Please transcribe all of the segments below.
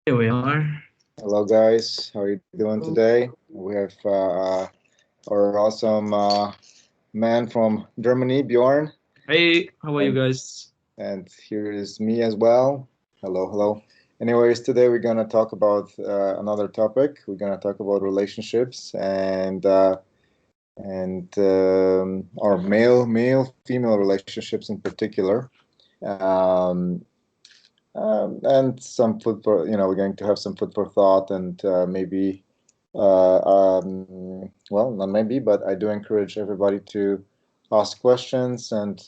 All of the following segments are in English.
Here we are. Hello guys, how are you doing Oh, today? We have our awesome man from Germany, Bjorn, hey, how are you and guys? and here is me as well. Hello, hello. Anyways, today we're gonna talk about another topic. We're gonna talk about relationships and our male female relationships in particular. Um, and some food for we're going to have some food for thought and maybe well, not maybe, but I do encourage everybody to ask questions and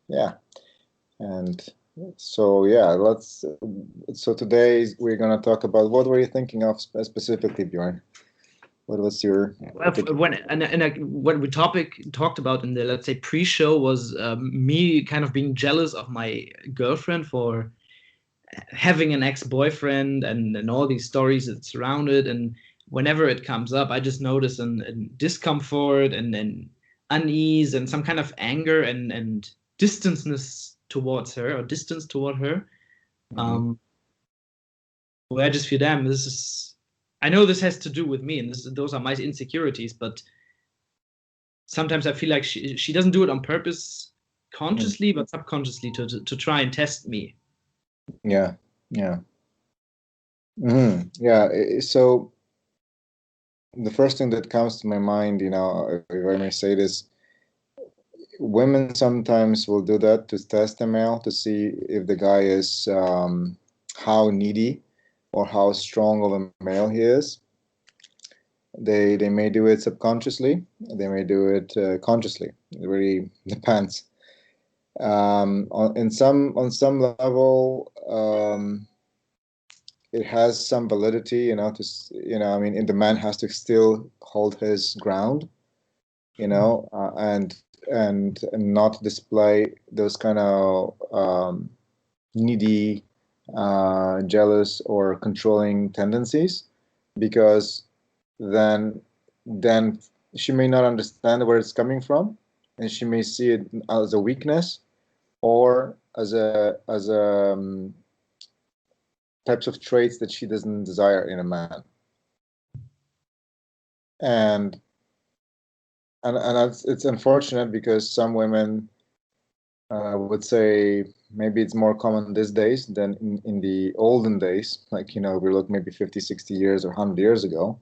yeah, and so yeah, let's. So today we're gonna talk about what were you thinking of specifically, Bjorn? What was your Well, particular? when what we topic talked about in the, let's say, pre-show was me kind of being jealous of my girlfriend for having an ex-boyfriend and all these stories that surround it. And whenever it comes up, I just notice an discomfort and unease and some kind of anger and distanceness towards her or distance toward her. Mhm. Um, where I just feel, damn, this is. I know this has to do with me, and those are my insecurities. But sometimes I feel like she doesn't do it on purpose, consciously, but subconsciously to try and test me. Yeah, yeah, yeah. So the first thing that comes to my mind, if I may say this, women sometimes will do that to test a male to see if the guy is how needy or how strong of a male he is. They may do it subconsciously. They may do it consciously. It really depends. On some level, it has some validity. I mean, the man has to still hold his ground, and not display those kind of needy, jealous, or controlling tendencies, because then then she may not understand where it's coming from, and she may see it as a weakness or as types of traits that she doesn't desire in a man. And it's unfortunate because some women would say maybe it's more common these days than in the olden days, like, we look maybe 50, 60 years or 100 years ago,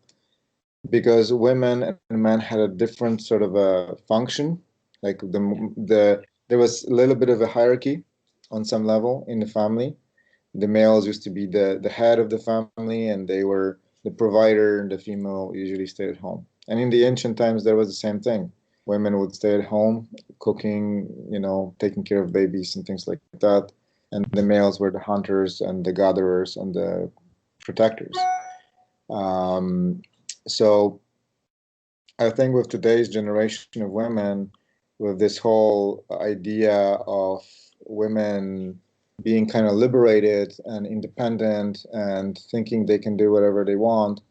because women and men had a different sort of a function. Like there was a little bit of a hierarchy on some level in the family. The males used to be the head of the family, and they were the provider, and the female usually stayed at home. And in the ancient times, there was the same thing. Women would stay at home, cooking, taking care of babies and things like that. And the males were the hunters and the gatherers and the protectors. Um, so I think with today's generation of women, with this whole idea of women being kind of liberated and independent and thinking they can do whatever they want,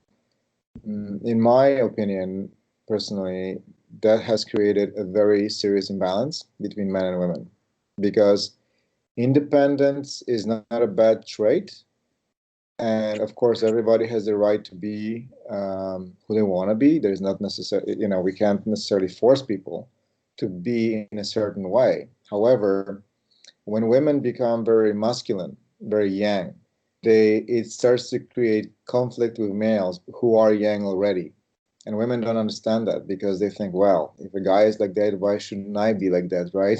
in my opinion, personally, that has created a very serious imbalance between men and women. Because independence is not a bad trait, and of course everybody has the right to be who they want to be. There's not necessarily, we can't necessarily force people to be in a certain way. However, when women become very masculine, very yang, it starts to create conflict with males who are yang already. And women don't understand that because they think, well, if a guy is like that, why shouldn't I be like that, right?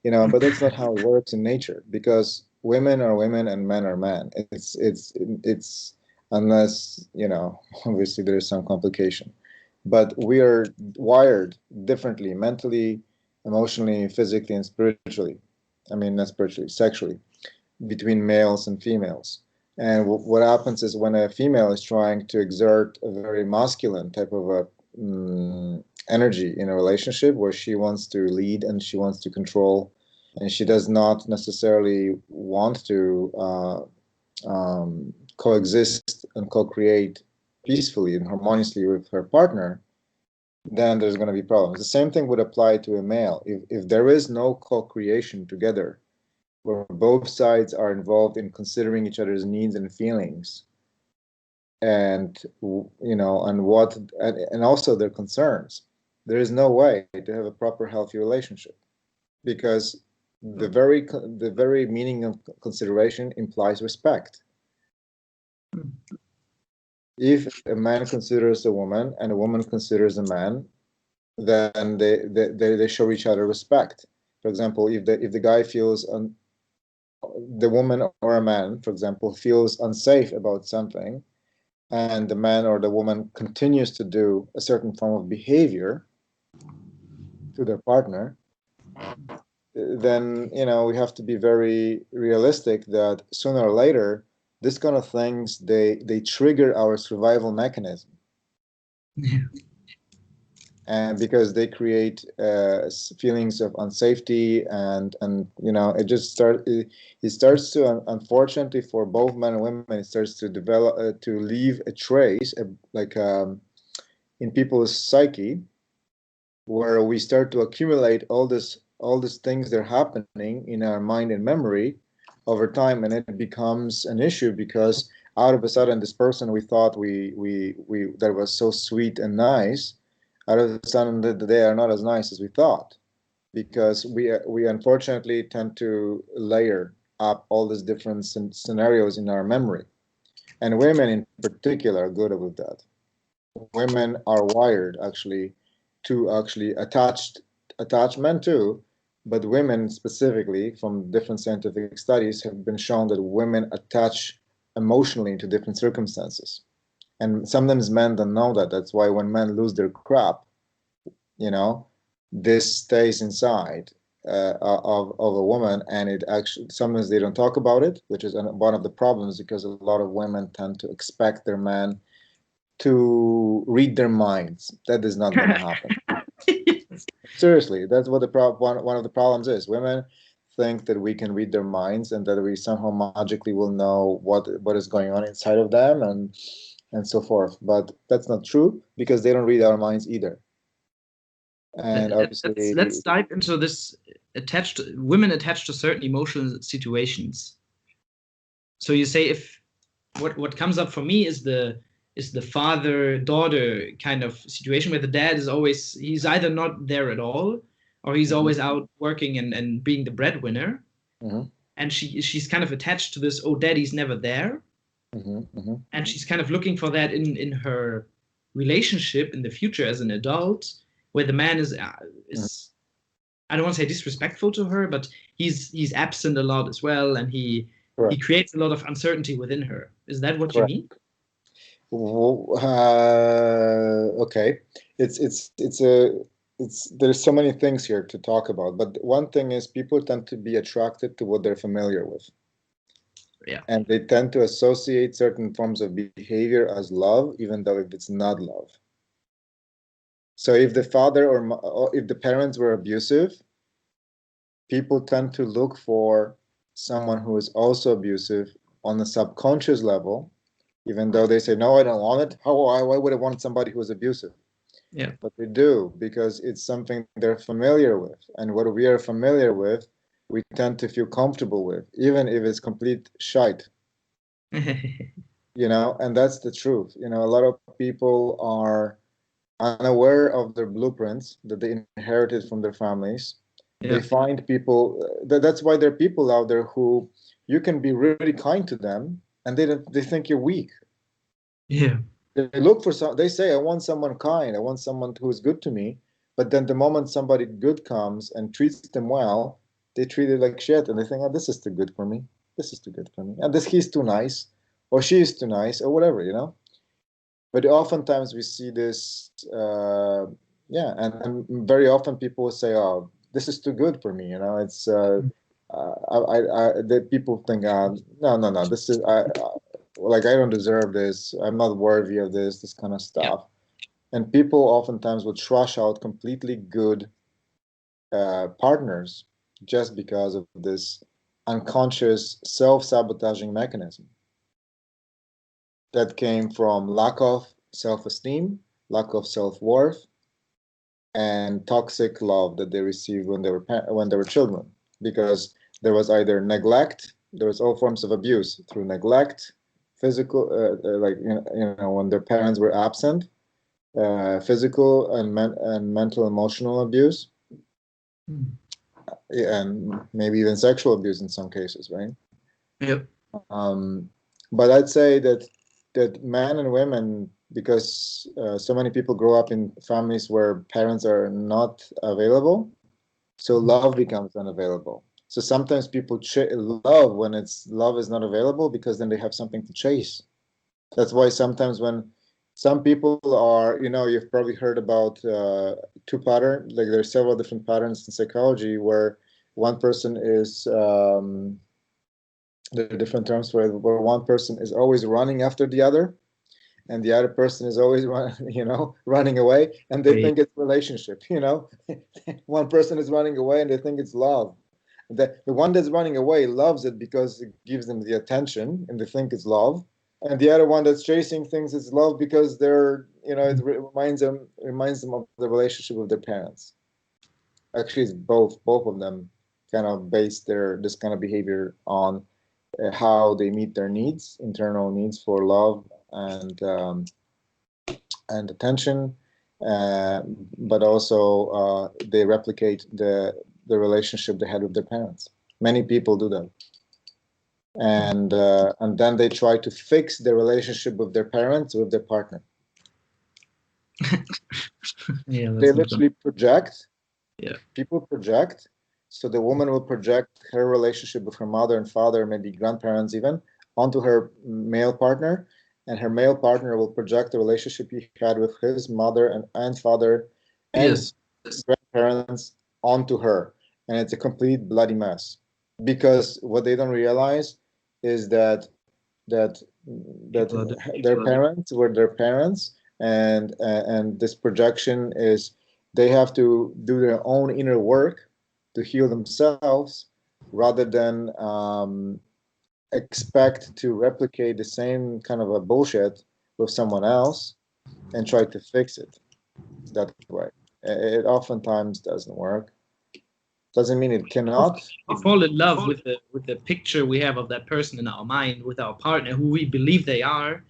But that's not how it works in nature, because women are women and men are men. It's unless, obviously there is some complication. But we are wired differently mentally, emotionally, physically, and spiritually. I mean, not spiritually, sexually, between males and females. And what happens is when a female is trying to exert a very masculine type of a energy in a relationship where she wants to lead and she wants to control, and she does not necessarily want to coexist and co-create peacefully and harmoniously with her partner, then there's going to be problems. The same thing would apply to a male. If there is no co-creation together, where both sides are involved in considering each other's needs and feelings, and and also their concerns, there is no way to have a proper healthy relationship, because the very meaning of consideration implies respect. If a man considers a woman and a woman considers a man, then they show each other respect. For example, if the guy feels the woman or a man, for example, feels unsafe about something, and the man or the woman continues to do a certain form of behavior to their partner, then we have to be very realistic that sooner or later this kind of things they trigger our survival mechanism. Yeah. And because they create feelings of unsafety, and it starts to, unfortunately for both men and women, it starts to develop to leave a trace in people's psyche, where we start to accumulate all these things that are happening in our mind and memory over time, and it becomes an issue because out of a sudden this person we thought we that was so sweet and nice, out of a sudden they are not as nice as we thought, because we unfortunately tend to layer up all these different scenarios in our memory, and women in particular are good with that. Women are wired actually to actually attachment too, but women specifically, from different scientific studies, have been shown that women attach emotionally to different circumstances. And sometimes men don't know that. That's why when men lose their crap, this stays inside of a woman, and it actually sometimes they don't talk about it, which is one of the problems, because a lot of women tend to expect their man to read their minds. That is not going to happen. Seriously, that's what one of the problems is. Women think that we can read their minds and that we somehow magically will know what is going on inside of them, and so forth. But that's not true, because they don't read our minds either. And obviously, let's dive into this women attached to certain emotional situations. So you say, if what comes up for me is the father-daughter kind of situation, where the dad is always, he's either not there at all, or he's always out working and being the breadwinner. And she's kind of attached to this, oh, daddy's never there. And she's kind of looking for that in her relationship in the future as an adult, where the man is I don't want to say disrespectful to her, but he's absent a lot as well, and he creates a lot of uncertainty within her. Is that what you mean? Okay, there's so many things here to talk about, but one thing is people tend to be attracted to what they're familiar with. Yeah. And they tend to associate certain forms of behavior as love, even though if it's not love. So if the father or if the parents were abusive, people tend to look for someone who is also abusive on a subconscious level, even though they say, no, I don't want it. Why would I want somebody who is abusive? Yeah. But they do, because it's something they're familiar with. And what we are familiar with, we tend to feel comfortable with, even if it's complete shite. And that's the truth. A lot of people are unaware of their blueprints that they inherited from their families. Yeah. They find people, that's why there are people out there who you can be really kind to them, and they think you're weak. Yeah. They look for they say, I want someone kind, I want someone who is good to me. But then the moment somebody good comes and treats them well, they treat it like shit, and they think, oh, this is too good for me. This is too good for me. And he's too nice, or she is too nice, or whatever, But oftentimes we see this, and very often people will say, oh, this is too good for me, It's, the people think, no, this is, I don't deserve this, I'm not worthy of this kind of stuff. Yeah. And people oftentimes will trash out completely good partners just because of this unconscious self-sabotaging mechanism that came from lack of self-esteem, lack of self-worth, and toxic love that they received when they were children. Because there was either neglect, there was all forms of abuse through neglect, physical, like when their parents were absent, physical and mental emotional abuse, and maybe even sexual abuse in some cases, right? Yep. But I'd say that men and women, because so many people grow up in families where parents are not available, so love becomes unavailable. So sometimes people love when love is not available, because then they have something to chase. That's why sometimes when some people are, you've probably heard about two patterns, like there's several different patterns in psychology where one person is, there are different terms where one person is always running after the other, and the other person is always running away, and they think it's relationship. One person is running away and they think it's love. The one that's running away loves it because it gives them the attention and they think it's love, and the other one that's chasing things is love because it reminds them of the relationship with their parents. Actually, it's both of them kind of base this kind of behavior on how they meet their needs, internal needs for love and attention, but also they replicate the relationship they had with their parents. Many people do that, and then they try to fix the relationship with their parents with their partner. Yeah, they literally project. Yeah, people project. So the woman will project her relationship with her mother and father, maybe grandparents even, onto her male partner, and her male partner will project the relationship he had with his mother and father and grandparents onto her, and it's a complete bloody mess. Because what they don't realize is that their parents were their parents, and this projection is they have to do their own inner work to heal themselves, rather than expect to replicate the same kind of a bullshit with someone else and try to fix it that way. It oftentimes doesn't work. Doesn't mean it cannot. we fall in love with the picture we have of that person in our mind, with our partner, who we believe they are.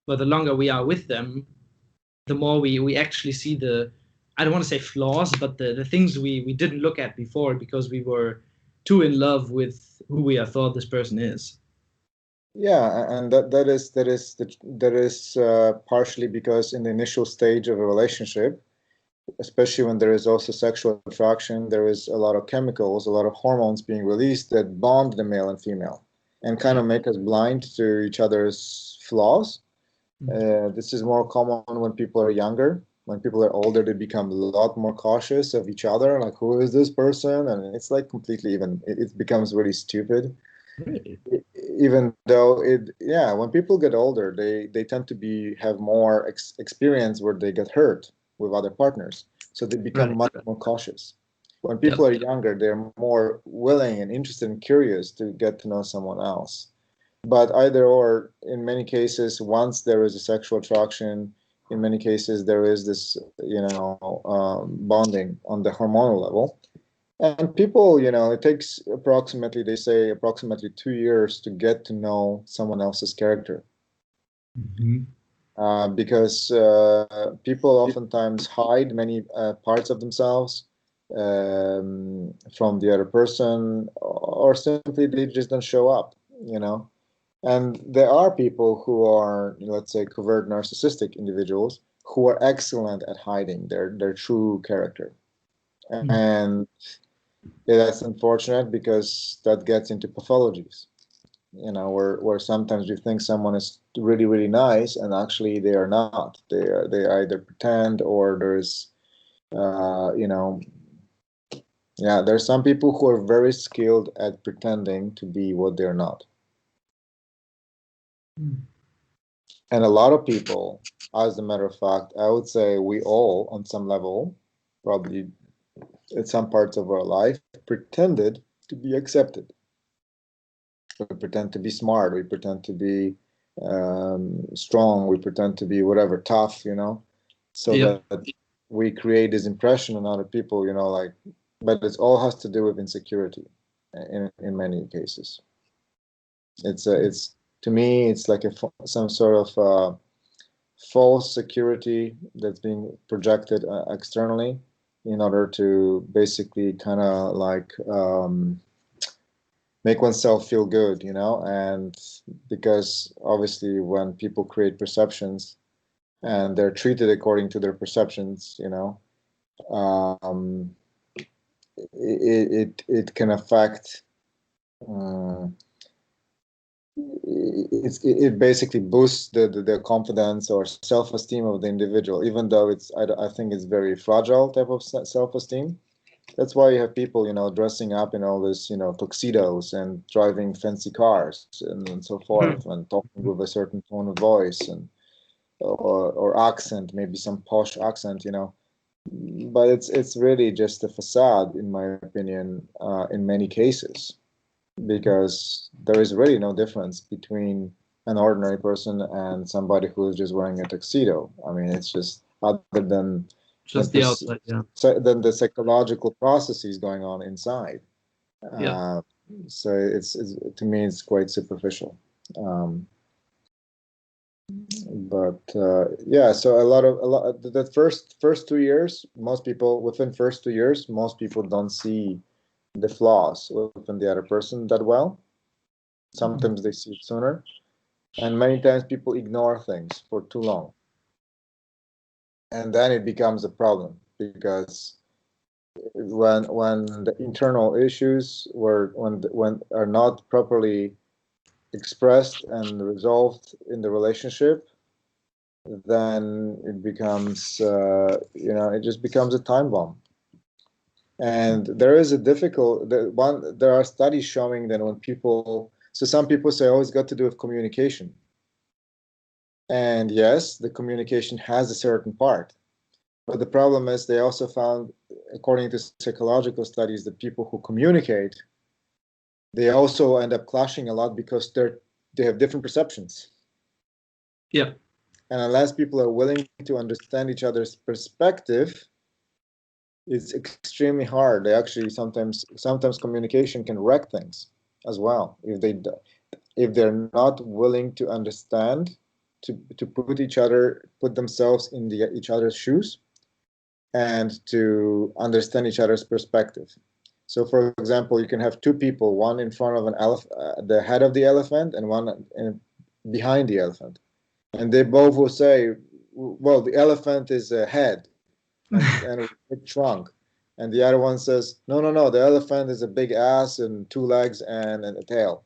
But the longer we are with them, the more we actually see I don't want to say flaws, but the things we didn't look at before because we were too in love with who we thought this person is. Yeah, and that is partially because in the initial stage of a relationship, especially when there is also sexual attraction, there is a lot of chemicals, a lot of hormones being released that bond the male and female and kind of make us blind to each other's flaws. This is more common when people are younger. When people are older, they become a lot more cautious of each other. Like, who is this person? And it's like completely it becomes really stupid. Really? Even though when people get older, they tend to have more experience where they get hurt with other partners, so they become much more cautious. When people are younger, they're more willing and interested and curious to get to know someone else. But either or, in many cases, once there is a sexual attraction, in many cases there is this bonding on the hormonal level. And people, it takes approximately, they say, approximately 2 years to get to know someone else's character. Because people oftentimes hide many parts of themselves from the other person, or simply they just don't show up, And there are people who are, let's say, covert narcissistic individuals who are excellent at hiding their true character. And that's unfortunate, because that gets into pathologies, where sometimes we think someone is really, really nice, and actually they are not. They either pretend, or there's, there's some people who are very skilled at pretending to be what they're not. And a lot of people, as a matter of fact, I would say we all, on some level, probably at some parts of our life, pretended to be accepted. We pretend to be smart. We pretend to be strong. We pretend to be whatever, tough, so that we create this impression on other people, but it all has to do with insecurity. in many cases. It's to me, it's like some sort of false security that's being projected externally in order to basically kind of like make oneself feel good, you know. And because obviously when people create perceptions and they're treated according to their perceptions, you know, um, it can affect. Um, it basically boosts the confidence or self-esteem of the individual, even though I think it's very fragile type of self-esteem. That's why you have people, you know, dressing up in all this, you know, tuxedos and driving fancy cars and so forth, and talking with a certain tone of voice and or accent, maybe some posh accent, you know. But it's really just a facade, in my opinion, in many cases, because there is really no difference between an ordinary person and somebody who is just wearing a tuxedo. I mean, it's just other than just the outside, yeah. than the psychological processes going on inside. Yeah. So it's to me it's quite superficial. But yeah, so a lot the first 2 years, most people within first 2 years, most people don't see the flaws within the other person that well. Sometimes they see it sooner, and many times people ignore things for too long, and then it becomes a problem because when the internal issues when are not properly expressed and resolved in the relationship, then it becomes you know, it just becomes a time bomb. And there is a there are studies showing that when people, so some people say, oh, it's got to do with communication. And yes, the communication has a certain part. But the problem is they also found, according to psychological studies, that people who communicate, they also end up clashing a lot because they have different perceptions. Yeah. And unless people are willing to understand each other's perspective, it's extremely hard. They actually sometimes communication can wreck things as well if they're not willing to understand, to put themselves in each other's shoes and to understand each other's perspective. So, for example, you can have two people, one in front of an the head of the elephant, and one behind the elephant, and they both will say, "Well, the elephant is a head and a big trunk," and the other one says, "No, no, no, the elephant is a big ass and two legs and a tail."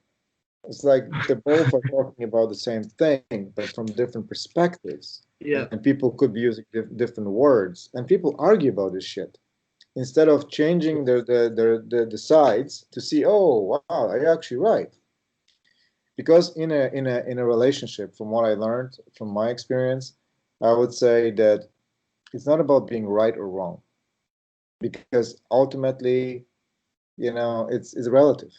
It's like they both are talking about the same thing, but from different perspectives. Yeah. And people could be using different words, and people argue about this shit instead of changing the sides to see, oh wow, are you actually right? Because in a relationship, from what I learned from my experience, I would say that it's not about being right or wrong, because ultimately, you know, it's relative.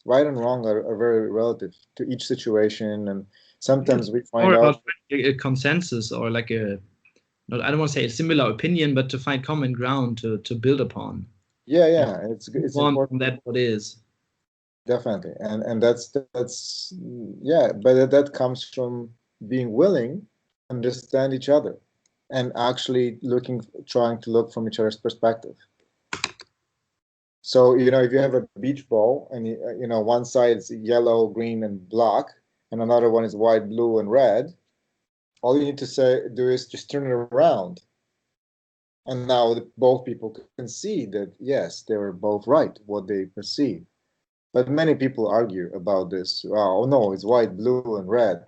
Right and wrong are very relative to each situation, and sometimes we More find about out. a consensus or like a, not, I don't want to say a similar opinion, but to find common ground to build upon. Yeah, And yeah, move it's on important. from that what is. Definitely, and that's yeah, but that comes from being willing to understand each other and actually trying to look from each other's perspective. So, you know, if you have a beach ball and you know, one side is yellow, green, and black, and another one is white, blue, and red, all you need to do is just turn it around, and now both people can see that yes, they were both right what they perceive. But many people argue about this. Oh no, it's white, blue, and red.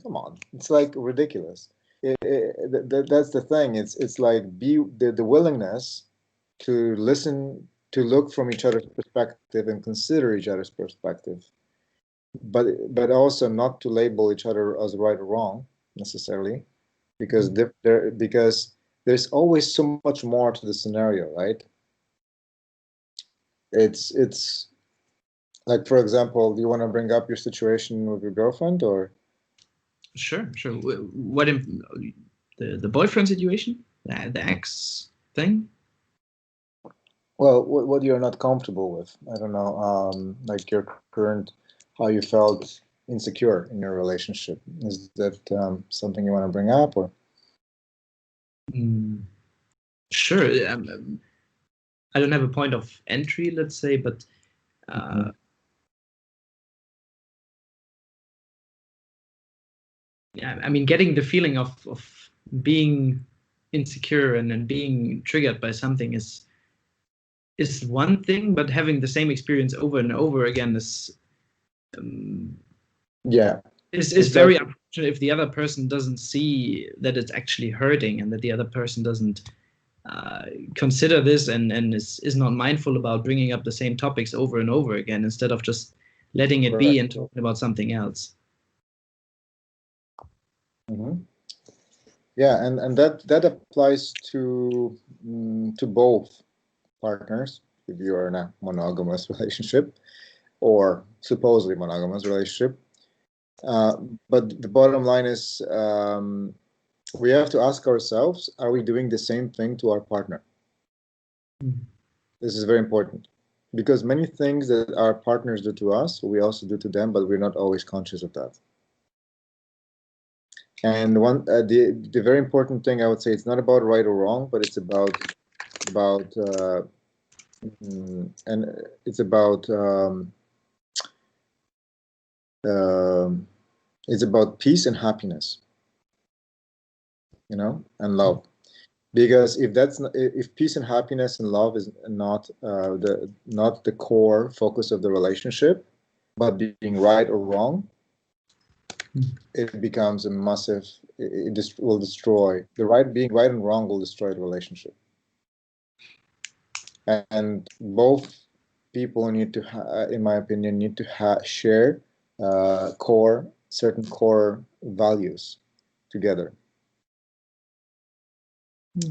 Come on, it's like ridiculous. That's the thing. It's like the willingness to listen, to look from each other's perspective and consider each other's perspective, but also not to label each other as right or wrong necessarily, because because there's always so much more to the scenario, right? It's like, for example, do you want to bring up your situation with your girlfriend, or? Sure, sure. What in the boyfriend situation, the ex thing? Well, what you're not comfortable with. I don't know, like your current, how you felt insecure in your relationship. Is that something you want to bring up, or? Mm, sure. I don't have a point of entry, let's say, but uh, Mhm. yeah, I mean, getting the feeling of being insecure and being triggered by something is one thing, but having the same experience over and over again um, Yeah, is it's very like unfortunate if the other person doesn't see that it's actually hurting and that the other person doesn't uh, consider this and is not mindful about bringing up the same topics over and over again instead of just letting it be correct. and talking about something else. Hmm. Yeah, and that applies to both partners. If you are in a monogamous relationship or supposedly monogamous relationship, uh, but the bottom line is we have to ask ourselves: are we doing the same thing to our partner? Mm. This is very important because many things that our partners do to us, we also do to them, but we're not always conscious of that. And the very important thing I would say, it's not about right or wrong, but it's about and it's about um, it's about peace and happiness, and love. Because if that's not, if peace and happiness and love is not the core focus of the relationship, but being right or wrong, it becomes a massive. It will destroy the right. Being right and wrong will destroy the relationship. And both people need to, in my opinion, need to share certain core values together.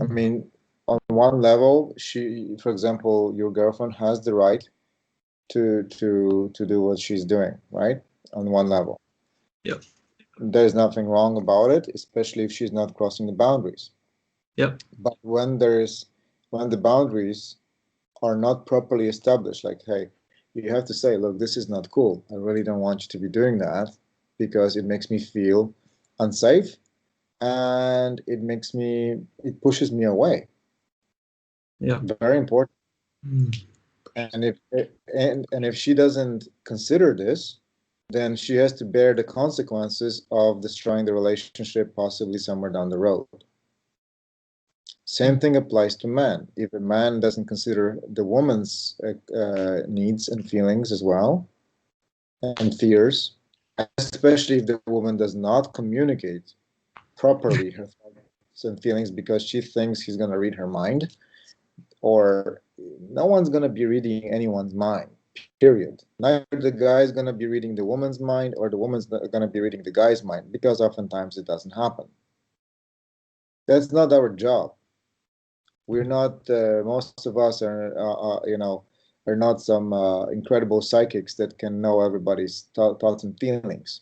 I Mm. mean, on one level, for example, your girlfriend has the right to do what she's doing, right? On one level, Yep. there's nothing wrong about it, especially if she's not crossing the boundaries. Yep. But when the boundaries are not properly established, like, hey, you have to say, look, this is not cool. I really don't want you to be doing that because it makes me feel unsafe and it pushes me away. Yeah. Very important. Mm. And if she doesn't consider this, then she has to bear the consequences of destroying the relationship possibly somewhere down the road. Same Mm. thing applies to men. If a man doesn't consider the woman's needs and feelings as well, and fears, especially if the woman does not communicate properly her thoughts and feelings because she thinks he's going to read her mind, or no one's going to be reading anyone's mind, period. Neither the guy is going to be reading the woman's mind or the woman's going to be reading the guy's mind, because oftentimes it doesn't happen. That's not our job. We're not, most of us are not some incredible psychics that can know everybody's thoughts and feelings.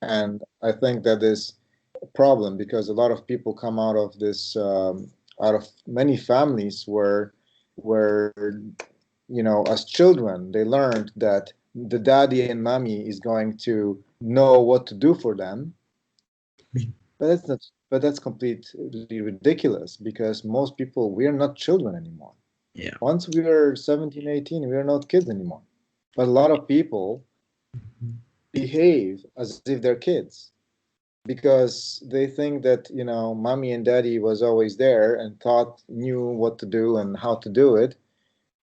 And I think that is a problem because a lot of people come out of out of many families where, as children, they learned that the daddy and mommy is going to know what to do for them. But that's not, but that's completely ridiculous because most people, we are not children anymore. Yeah. Once we are 17, 18, we are not kids anymore. But a lot of people behave as if they're kids because they think that mommy and daddy was always there and knew what to do and how to do it,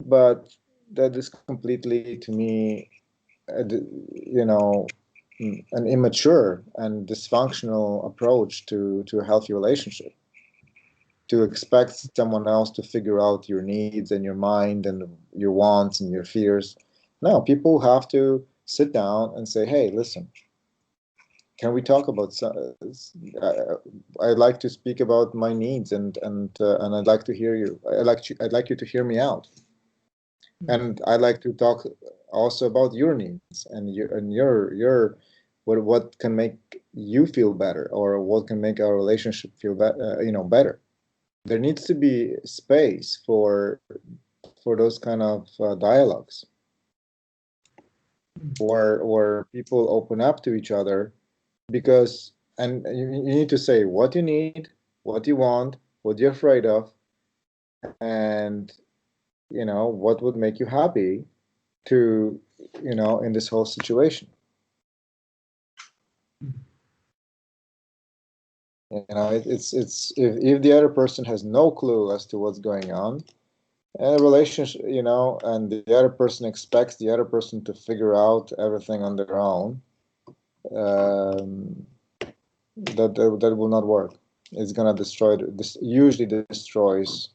but that is completely, to me, you know an immature and dysfunctional approach to a healthy relationship, to expect someone else to figure out your needs and your mind and your wants and your fears. No, people have to sit down and say, hey, listen, can we talk about I'd like to speak about my needs, and I'd like to hear you. I'd like you to hear me out, and I'd like to talk also about your needs and your what can make you feel better, or what can make our relationship feel better. there needs to be space for those kind of dialogues, where people open up to each other, because and you need to say what you need, what you want, what you're afraid of, and what would make you happy to in this whole situation. It's if the other person has no clue as to what's going on in a relationship, and the other person expects the other person to figure out everything on their own, um, that will not work. It's gonna destroy. This usually destroys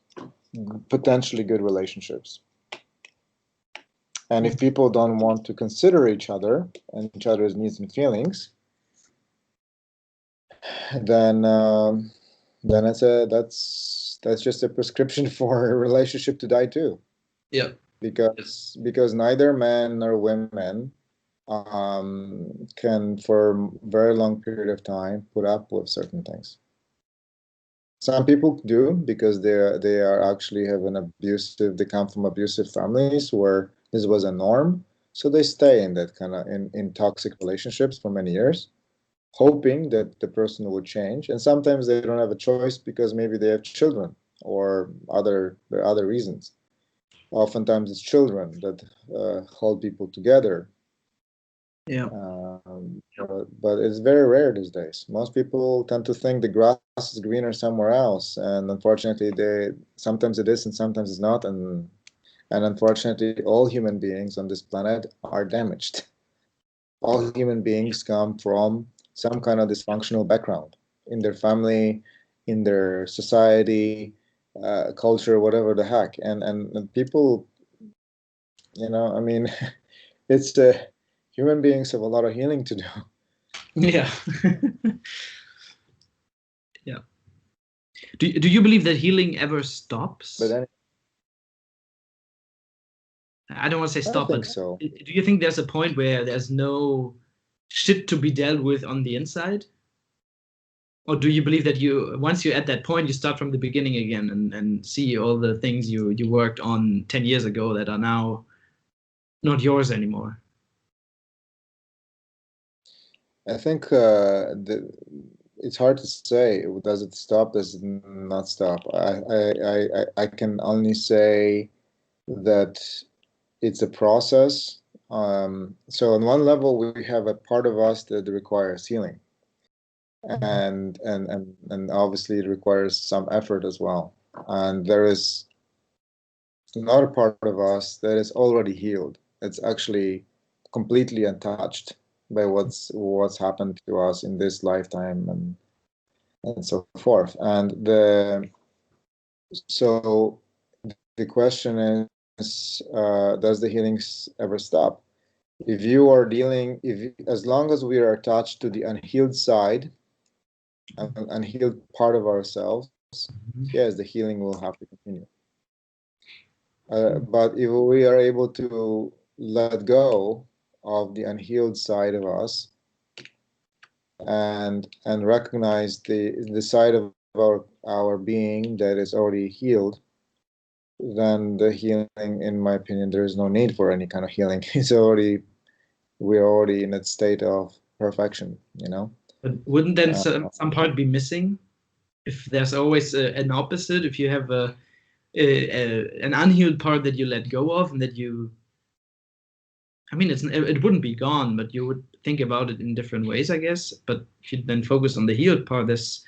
potentially good relationships. And if people don't want to consider each other and each other's needs and feelings, then that's just a prescription for a relationship to die too. Yeah. Because neither men nor women can, for a very long period of time, put up with certain things. Some people do, because they are actually have an abusive. They come from abusive families where this was a norm, so they stay in that kind of in toxic relationships for many years, hoping that the person would change. And sometimes they don't have a choice because maybe they have children or other reasons. Oftentimes it's children that hold people together. Yeah. But it's very rare these days. Most people tend to think the grass is greener somewhere else, and unfortunately, sometimes it is and sometimes it's not. And unfortunately, all human beings on this planet are damaged. All human beings come from some kind of dysfunctional background in their family, in their society, culture, whatever the heck. And people, I mean, it's human beings have a lot of healing to do. Yeah. Yeah. Do you believe that healing ever stops? But anyway, I don't want to say I stop, think but so. do you think there's a point where there's no shit to be dealt with on the inside? Or do you believe that once you're at that point, you start from the beginning again and see all the things you worked on 10 years ago that are now not yours anymore? I think it's hard to say. Does it stop? Does it not stop? I can only say that it's a process. So on one level, we have a part of us that requires healing, and obviously it requires some effort as well. And there is another part of us that is already healed. It's actually completely untouched by what's happened to us in this lifetime and so forth. And so the question is, does the healing ever stop? If you are dealing, as long as we are attached to the unhealed side, an unhealed part of ourselves, yes, the healing will have to continue. But if we are able to let go of the unhealed side of us and recognize the side of our being that is already healed, then the healing, in my opinion, there is no need for any kind of healing. We're already in a state of perfection, But wouldn't then some part be missing? If there's always an opposite, if you have an unhealed part that you let go of and that I mean, it wouldn't be gone, but you would think about it in different ways, I guess. But if you then focus on the healed part, there's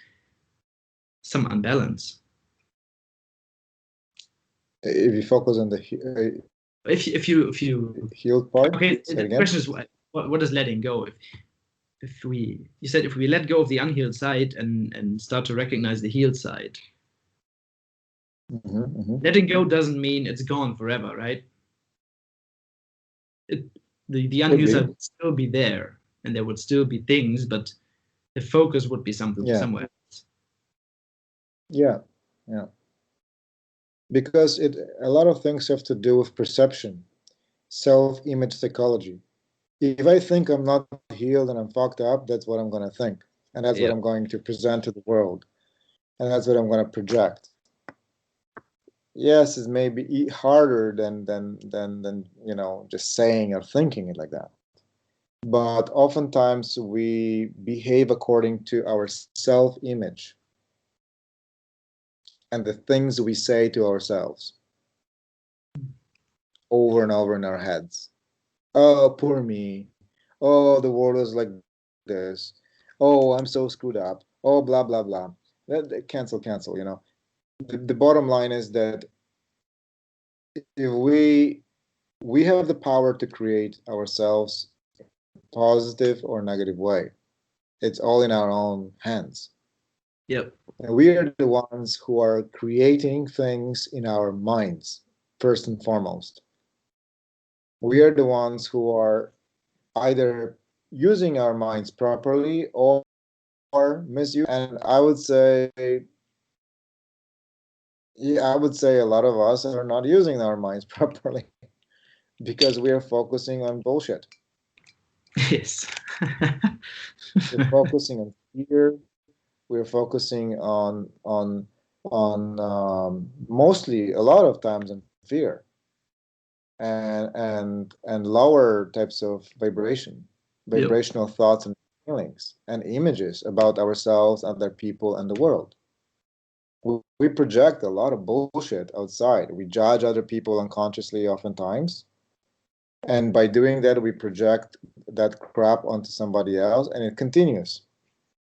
some unbalance. If you focus on the if you healed part, okay, the question is what is letting go? If you said if we let go of the unhealed side and start to recognize the healed side, letting go doesn't mean it's gone forever, right? The unhealed side would still be there, and there would still be things, but the focus would be somewhere else. Yeah. Because a lot of things have to do with perception, self-image psychology. If I think I'm not healed and I'm fucked up, that's what I'm going to think. And that's what I'm going to present to the world. And that's what I'm going to project. yes, it's maybe harder than you know, just saying or thinking it like that. But oftentimes we behave according to our self-image and the things we say to ourselves over and over in our heads. Oh, poor me. Oh, the world is like this. Oh, I'm so screwed up. Oh, blah blah blah. Cancel, you know. The bottom line is that if we have the power to create ourselves in a positive or negative way. It's all in our own hands. Yep. And we are the ones who are creating things in our minds, first and foremost. We are the ones who are either using our minds properly or misusing. And I would say a lot of us are not using our minds properly because we are focusing on bullshit. Yes. We're focusing on fear. We're focusing on mostly a lot of times on fear and lower types of Yep. vibrational thoughts and feelings and images about ourselves, other people, and the world. We project a lot of bullshit outside. We judge other people unconsciously oftentimes. And by doing that, we project that crap onto somebody else, and it continues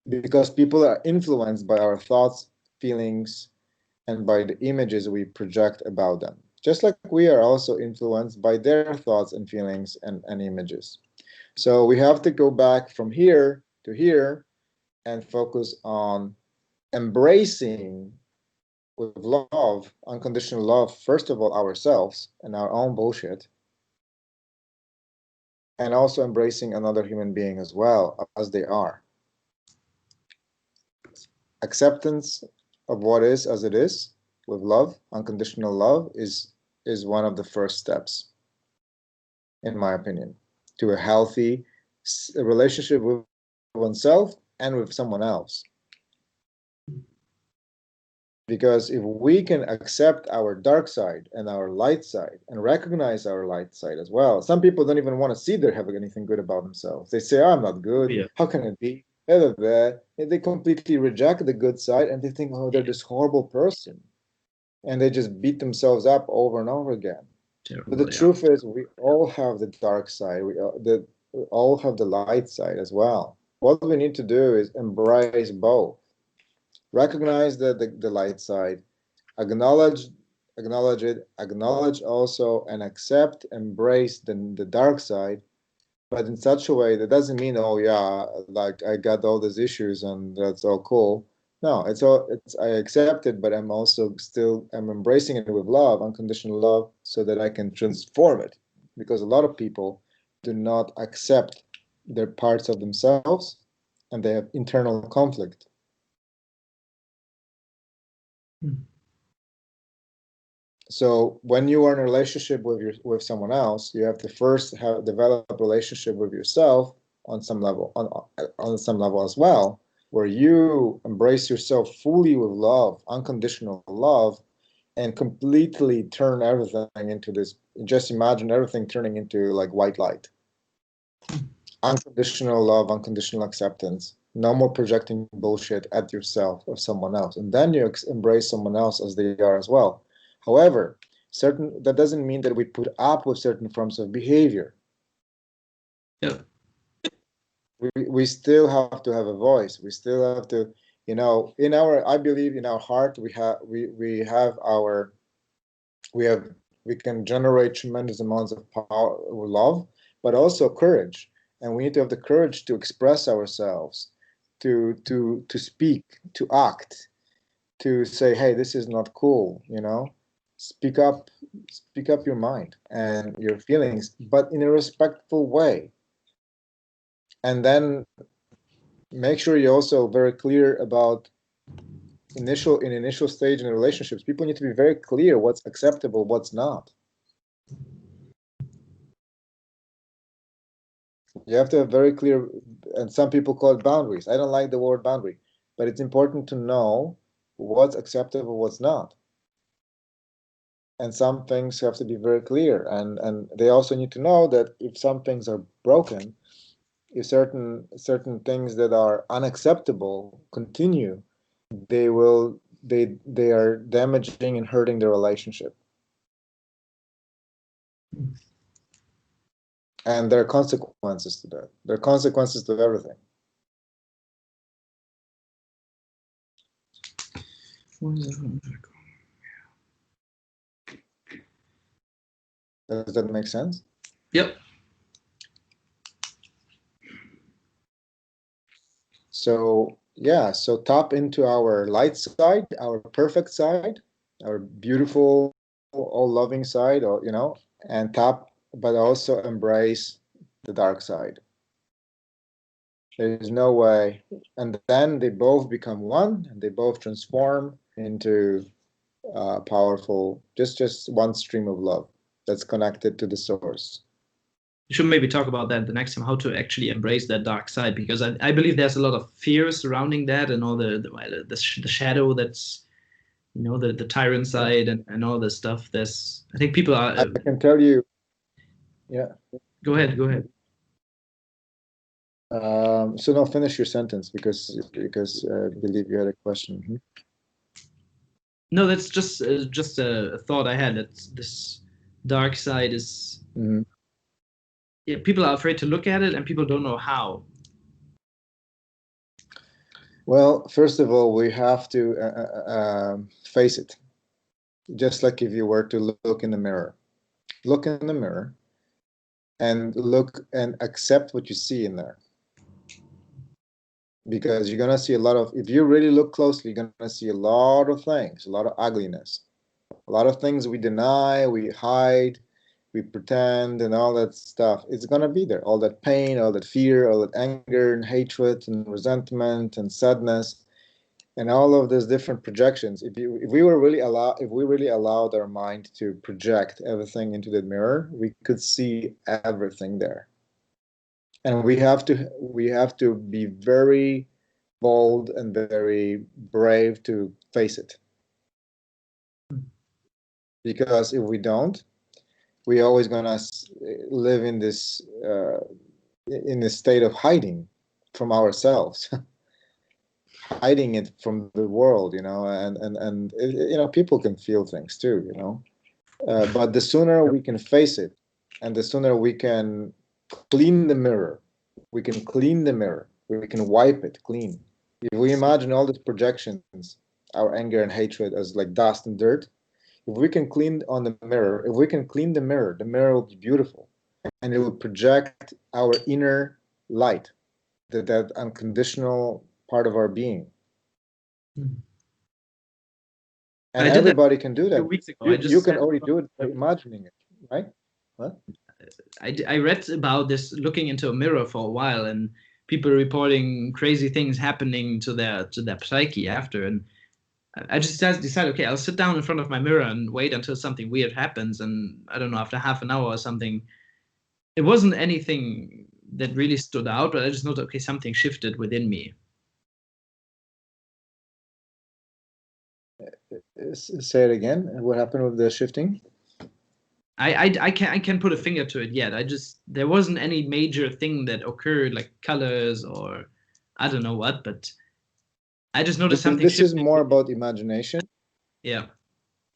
because people are influenced by our thoughts, feelings, and by the images we project about them. Just like we are also influenced by their thoughts and feelings and images. So we have to go back from here to here and focus on embracing with love, unconditional love, first of all, ourselves and our own bullshit, and also embracing another human being as well as they are. Acceptance of what is as it is with love, unconditional love, is one of the first steps, in my opinion, to a healthy relationship with oneself and with someone else. Because if we can accept our dark side and our light side and recognize our light side as well, some people don't even want to see they have anything good about themselves. They say, oh, I'm not good. Yeah. How can it be? And they completely reject the good side and they think, oh, they're this horrible person. And they just beat themselves up over and over again. Terrible. But the Yeah. truth is, we all have the dark side. We all have the light side as well. What we need to do is embrace both. Recognize the light side, acknowledge acknowledge it, acknowledge also and accept, embrace the dark side, but in such a way that doesn't mean, oh yeah, like I got all these issues and that's all cool. No, it's I accept it, but I'm embracing it with love, unconditional love, so that I can transform it. Because a lot of people do not accept their parts of themselves and they have internal conflict. Hmm. So when you are in a relationship with someone else, you have to first develop a relationship with yourself on some level, on some level as well, where you embrace yourself fully with love, unconditional love, and completely turn everything into this. Just imagine everything turning into like white light. Unconditional love, unconditional acceptance. No more projecting bullshit at yourself or someone else. And then you embrace someone else as they are as well. However, that doesn't mean that we put up with certain forms of behavior. Yep. We still have to have a voice. We still have to, you know, I believe in our heart we have our we have we can generate tremendous amounts of power, love, but also courage. And we need to have the courage to express ourselves, to speak, to act, to say, hey, this is not cool, you know. Speak up, speak up your mind and your feelings, but in a respectful way. And then make sure you're also very clear about initial stage in relationships. People need to be very clear what's acceptable, what's not. You have to have very clear, and some people call it boundaries. I don't like the word boundary, but it's important to know what's acceptable, what's not. and some things have to be very clear. And they also need to know that if some things are broken, if certain things that are unacceptable continue, they are damaging and hurting the relationship. And there are consequences to that. There are consequences to everything. Does that make sense? Yep. So yeah, so tap into our light side, our perfect side, our beautiful, all loving side, or and tap, but also embrace the dark side. There's no way. And then they both become one, and they both transform into powerful, just one stream of love that's connected to the source. We should maybe talk about that the next time, how to actually embrace that dark side, because I believe there's a lot of fear surrounding that, and all the shadow that's, the tyrant side, and all this stuff. I think people are. I can tell you, yeah. Go ahead. So no, finish your sentence because I believe you had a question. Mm-hmm. No, that's just a thought I had. That this dark side is. Mm-hmm. Yeah, people are afraid to look at it, and people don't know how. Well, first of all, we have to face it. Just like if you were to look in the mirror. Look in the mirror and look and accept what you see in there. Because you're going to see a lot of, if you really look closely, you're going to see a lot of things, a lot of ugliness, a lot of things we deny, we hide, we pretend, and all that stuff. It's going to be there. All that pain, all that fear, all that anger and hatred and resentment and sadness, and all of those different projections. If we really allowed our mind to project everything into the mirror, we could see everything there. And we have to be very bold and very brave to face it. Because if we don't, we're always gonna live in this state of hiding from ourselves, hiding it from the world, and people can feel things too, but the sooner we can face it, and the sooner we can clean the mirror, we can wipe it clean. If we imagine all these projections, our anger and hatred as like dust and dirt, if we can clean the mirror will be beautiful, and it will project our inner light, that unconditional part of our being. And everybody can do that. 2 weeks ago. You can already do it by imagining it, right? What? I read about this looking into a mirror for a while, and people reporting crazy things happening to their psyche after. And I just decided, okay, I'll sit down in front of my mirror and wait until something weird happens. And I don't know, after half an hour or something, it wasn't anything that really stood out, but I just noticed, okay, something shifted within me. Say it again. What happened with the shifting? I can't put a finger to it yet. There wasn't any major thing that occurred, like colors or I don't know what, but I just noticed something. This is more about imagination. Yeah.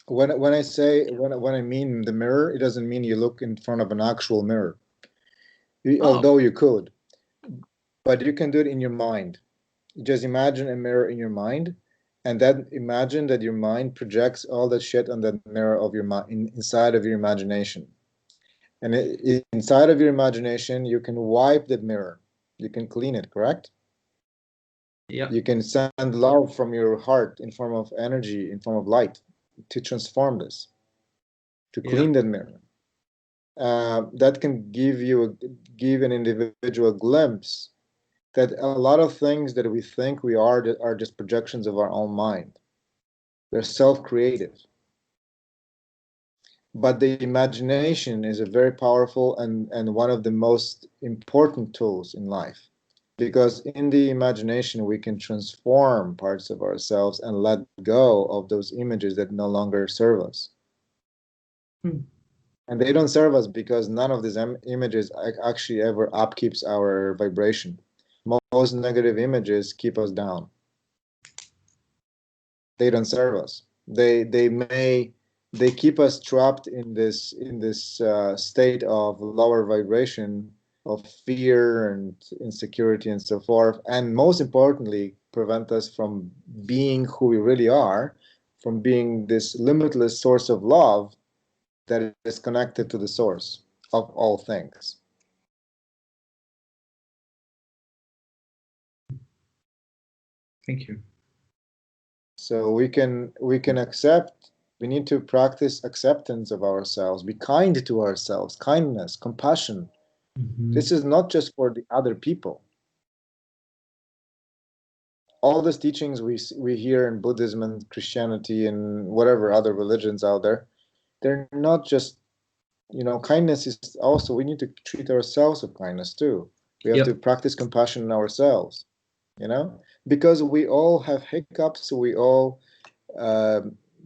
When I mean the mirror, it doesn't mean you look in front of an actual mirror. Although you could, but you can do it in your mind. You just imagine a mirror in your mind, and then imagine that your mind projects all that shit on that mirror of your mind inside of your imagination. And inside of your imagination, you can wipe that mirror. You can clean it, correct? Yeah. You can send love from your heart in form of energy, in form of light, to transform this, to clean that mirror. That can give an individual a glimpse that a lot of things that we think we are just projections of our own mind. They're self-created. But the imagination is a very powerful and one of the most important tools in life. Because in the imagination, we can transform parts of ourselves and let go of those images that no longer serve us. Hmm. And they don't serve us because none of these images actually ever upkeeps our vibration. Most negative images keep us down. They don't serve us. They keep us trapped in this state of lower vibration, of fear and insecurity and so forth, and most importantly, prevent us from being who we really are, from being this limitless source of love that is connected to the source of all things. Thank you. So we can accept, we need to practice acceptance of ourselves, be kind to ourselves, kindness, compassion. This is not just for the other people. All these teachings we hear in Buddhism and Christianity and whatever other religions out there, they're not just, kindness is also, we need to treat ourselves with kindness too. We have to Yep. practice compassion in ourselves, because we all have hiccups, we all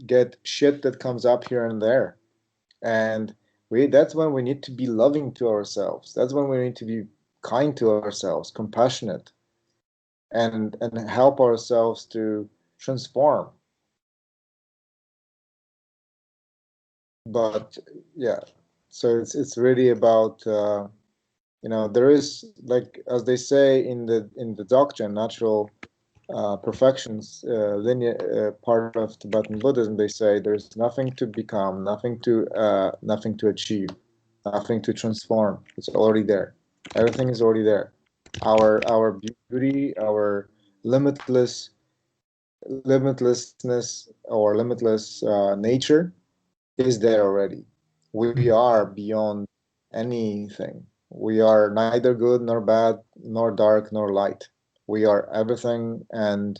get shit that comes up here and there. And that's when we need to be loving to ourselves. That's when we need to be kind to ourselves, compassionate, and help ourselves to transform. But yeah, so it's really about there is, like, as they say in the Dzogchen, natural perfections linear part of Tibetan Buddhism. They say there's nothing to become, nothing to achieve, nothing to transform. It's already there. Everything is already there. Our beauty, our limitless limitlessness, or limitless nature is there already. We are beyond anything. We are neither good nor bad, nor dark nor light. We are everything, and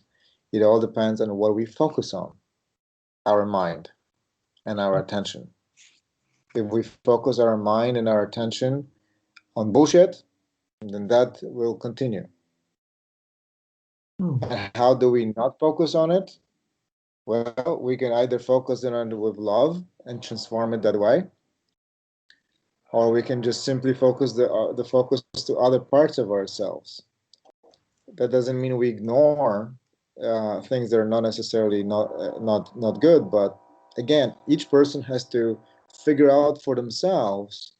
it all depends on what we focus on, our mind and our attention. If we focus our mind and our attention on bullshit, then that will continue. Oh. And how do we not focus on it? Well, we can either focus on it with love and transform it that way, or we can just simply focus the focus to other parts of ourselves. That doesn't mean we ignore things that are not necessarily not good, but again, each person has to figure out for themselves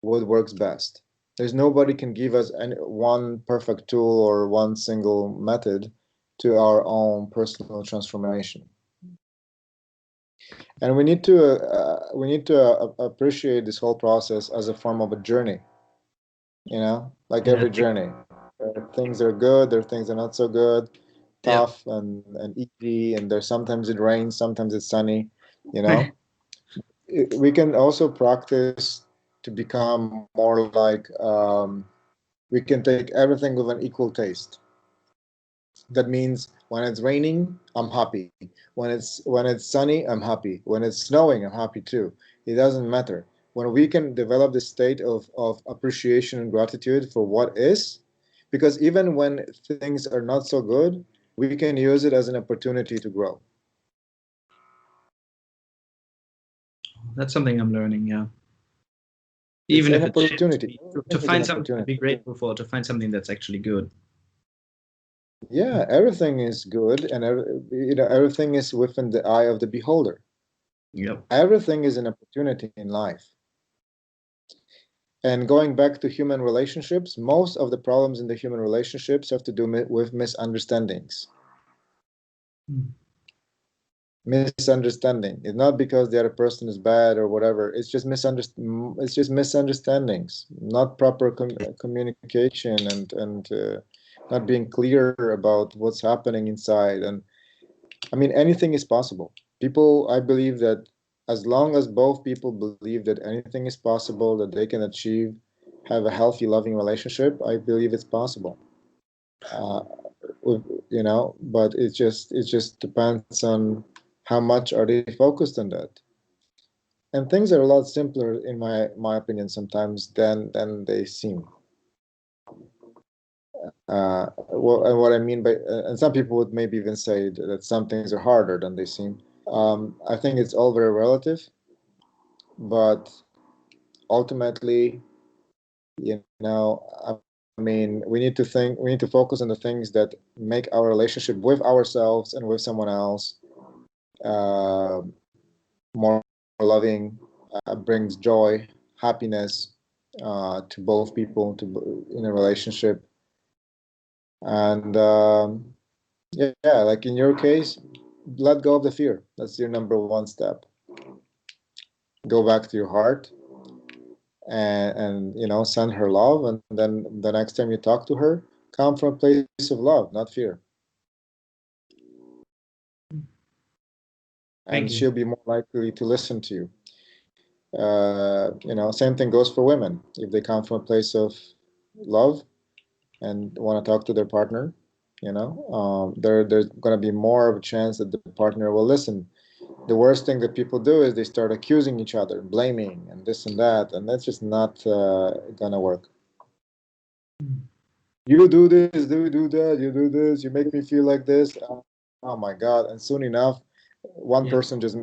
what works best. There's nobody can give us one perfect tool or one single method to our own personal transformation. And we need to appreciate this whole process as a form of a journey. Like Yeah. every journey. There are things that are good, there are things that are not so good, Yep. tough and easy, and there's sometimes it rains, sometimes it's sunny, you know. We can also practice to become more like, we can take everything with an equal taste. That means when it's raining, I'm happy. When it's sunny, I'm happy. When it's snowing, I'm happy too. It doesn't matter. When we can develop this state of appreciation and gratitude for what is, because even when things are not so good, we can use it as an opportunity to grow. That's something I'm learning. Yeah. It's Even an if it's shit, opportunity. to Everything is an find something to opportunity. be grateful for, to find something that's actually good. Yeah, everything is good, and everything is within the eye of the beholder. Yep. Everything is an opportunity in life. And going back to human relationships, most of the problems in the human relationships have to do with misunderstandings. Mm. Misunderstanding. It's not because the other person is bad or whatever. It's just misunderstandings, not proper communication, and not being clear about what's happening inside. And I mean, anything is possible. I believe that as long as both people believe that anything is possible, that they can achieve, have a healthy, loving relationship, I believe it's possible. Uh, but it just depends on how much are they focused on that. And things are a lot simpler, in my opinion, sometimes than they seem. And what I mean by, and some people would maybe even say that some things are harder than they seem. I think it's all very relative. but ultimately, you know, I mean, we need to focus on the things that make our relationship with ourselves and with someone else uh, more loving, brings joy, happiness to both people in a relationship. And yeah, like in your case, let go of the fear. That's your number one step. Go back to your heart and you know, send her love. And then the next time you talk to her, come from a place of love, not fear. Thank And you. she'll be more likely to listen to you. You know, same thing goes for women. If they come from a place of love and want to talk to their partner, you know, there's going to be more of a chance that the partner will listen. The worst thing that people do is they start accusing each other, blaming, and this and that, and that's just not going to work. You do this, you do that, you do this, you make me feel like this. Oh my God. And soon enough, one Yeah. person just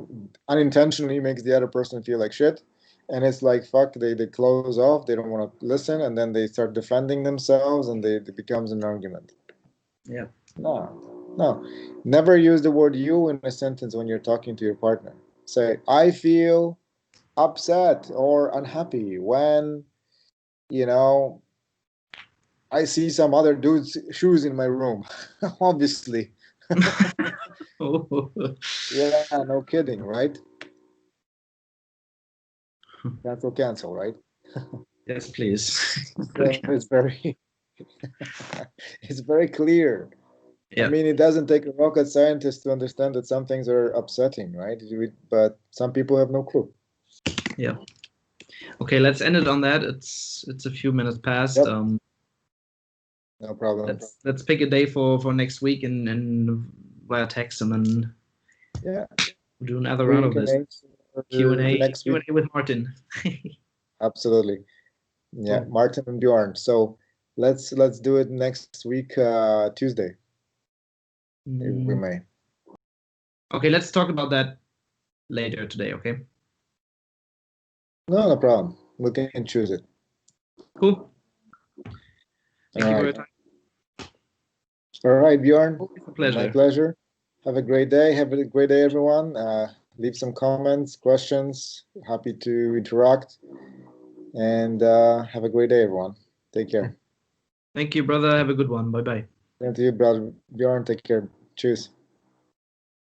unintentionally makes the other person feel like shit. And it's like, fuck, they close off, they don't want to listen, and then they start defending themselves, and it becomes an argument. Yeah. No, no. Never use the word you in a sentence when you're talking to your partner. Say, I feel upset or unhappy when, you know, I see some other dude's shoes in my room. Obviously. Yeah, no kidding, right? Cancel, cancel, right? Yes, please. So Okay. it's very it's very clear. I Yeah. mean, it doesn't take a rocket scientist to understand that some things are upsetting, right? But some people have no clue. Yeah. Okay, let's end it on that. It's a few minutes past. Yep, no problem. Let's pick a day for next week and via text, and then Yeah, we'll do another round we of can this aim for next Q week. and A with Martin. Absolutely. Yeah, Cool. Martin and Bjorn. So let's do it next week, Tuesday, if we Mm, may. okay, let's talk about that later today. Okay. No, no problem. We can choose it. Cool. All Thank you for right. your time. All right, Bjorn. Always a My pleasure. pleasure. Have a great day. Have a great day, everyone. Leave some comments, questions. Happy to interact. And have a great day, everyone. Take care. Thank you, brother. Have a good one. Bye bye. And to you, brother Bjorn. Take care. Cheers.